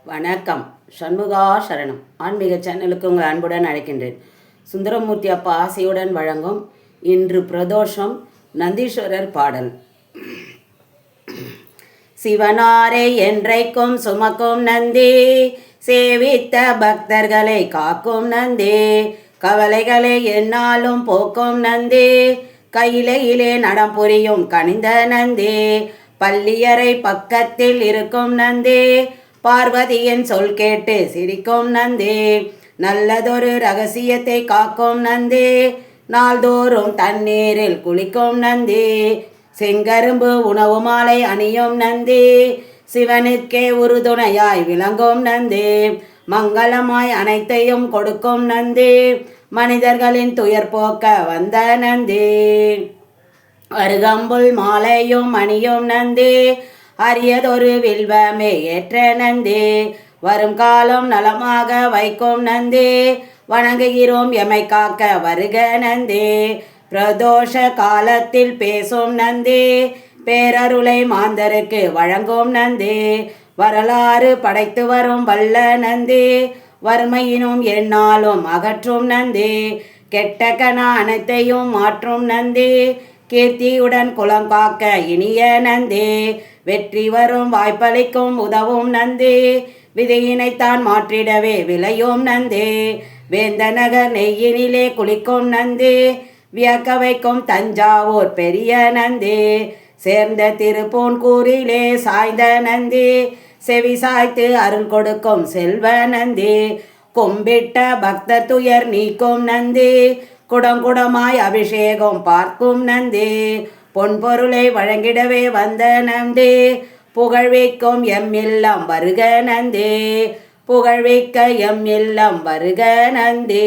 வணக்கம். சண்முகா சரணம் ஆன்மீக சேனலுக்கு உங்கள் அன்புடன் அழைக்கின்றேன். சுந்தரமூர்த்தி அப்பா ஆசையுடன் வழங்கும் இன்று பிரதோஷம் நந்தீஸ்வரர் பாடல். சிவனாரை என்றைக்கும் சுமக்கும் நந்தி, சேவித்த பக்தர்களை காக்கும் நந்தி, கவலைகளை என்னாலும் போக்கும் நந்தி, கையிலே நடம் புரியும் கனிந்த நந்தி, பள்ளியறை பக்கத்தில் இருக்கும் நந்தி, பார்வதியின் சொல் கேட்டு சிரிக்கும் நந்தி, நல்லதொரு ரகசியத்தை காக்கும் நந்தி, நாள்தோறும் தண்ணீரில் குளிக்கும் நந்தி, செங்கரும்பு உணவு மாலை அணியும் நந்தி, சிவனுக்கே உறுதுணையாய் விளங்கும் நந்தி, மங்களமாய் அனைத்தையும் கொடுக்கும் நந்தி, மனிதர்களின் துயர் போக்க வந்த நந்தி, அருகம்புல் மாலையும் அணியும் நந்தி, அரியதொரு வில்வமே ஏற்ற நந்தி, வரும் காலம் நலமாக வைக்கும் நந்தி, வணங்குகிறோம் எமை காக்க வருக நந்தி, பிரதோஷ காலத்தில் பேசும் நந்தி, பேரருளை மாந்தருக்கு வழங்கும் நந்தி, வரலாறு படைத்து வரும் வல்ல நந்தி, வறுமையினும் எந்நாளும் அகற்றும் நந்தி, கெட்ட கண அனைத்தையும் மாற்றும் நந்தி, கீர்த்தியுடன் குலம் காக்க இனிய நந்தி, வெற்றி வரும் வாய்ப்பளிக்கும் உதவும் நந்தி, விதியினைத்தான் மாற்றிடவே விளையும் நந்தி, வேந்த நகர் நெய்யினிலே குளிக்கும் நந்தி, வியக்க வைக்கும் தஞ்சாவூர் பெரிய நந்தி, சேர்ந்த திருப்பூன்கூரிலே சாய்ந்த நந்தி, செவி சாய்த்து அருள் கொடுக்கும் செல்வ நந்தி, கும்பிட்ட பக்தர் துயர் நீக்கும் நந்தி, குடங்குடமாய் அபிஷேகம் பார்க்கும் நந்தி, பொன்பொருளை வழங்கிடவே வந்த நந்தி, புகழ்விக்கும் எம் இல்லம் வருக நந்தி, புகழ்விக்க எம் இல்லம் வருக நந்தி.